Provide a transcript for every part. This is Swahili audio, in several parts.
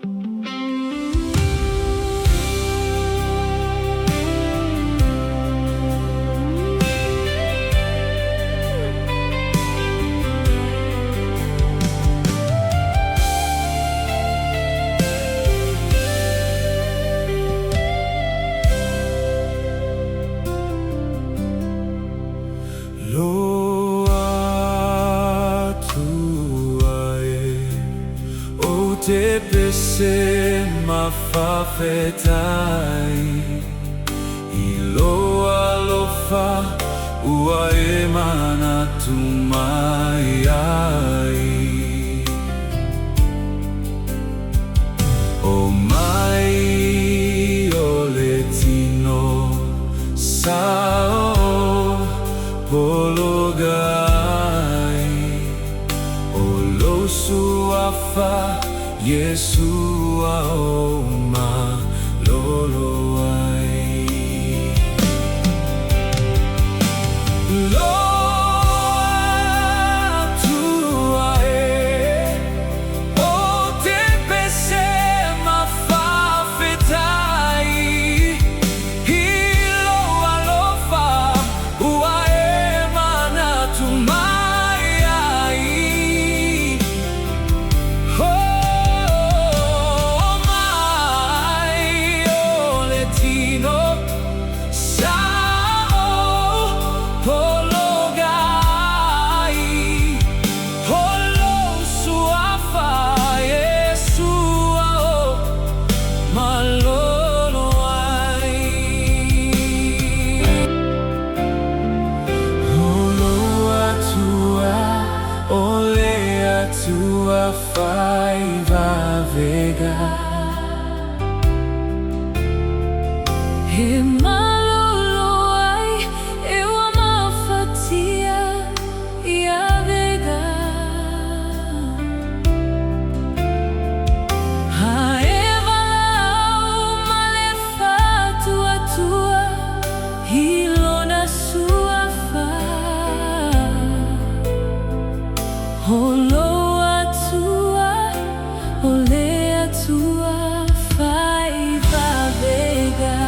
Lo Atua o te pese mawhawhetai I lo alofa ua mana tumai ai O mai o le tino sao pologai O lo suafa Yesua o ma lolo ai Lo Atua o te pese mawhawhetai I lo alofa ua Atua vavega He malolo ai e ua mawhatia I vavega Ha e walau ma le whatuatua I lona suafa Holo O le Atua whai vavega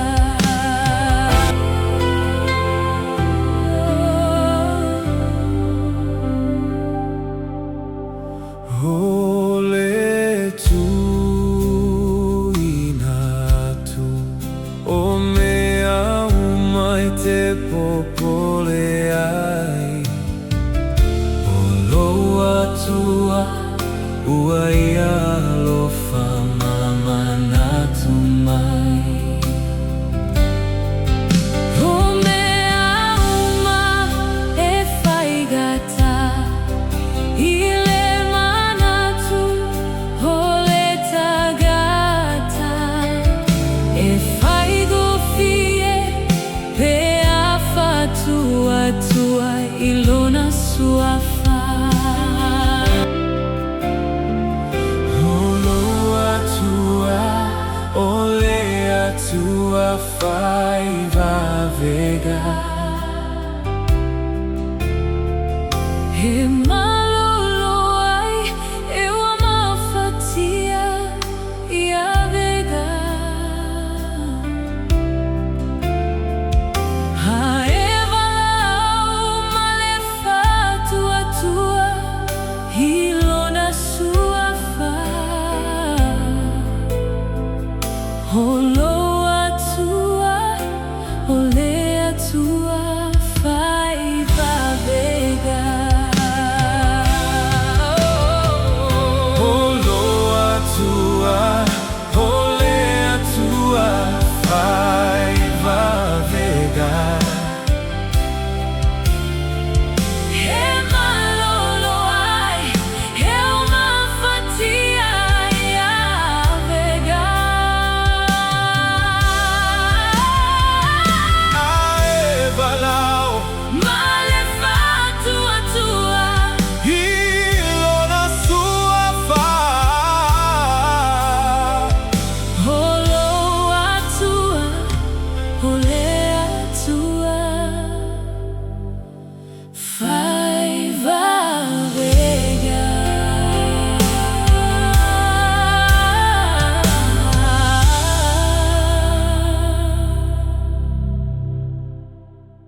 O le tuina atu O mea umai te popole ai O lo Atua ua ia alofa mamanatu mai O mea uma e whaigata I le manatu o le tagata E whaigofie pe a whatuatua I lona suafa O le Atua whai vavega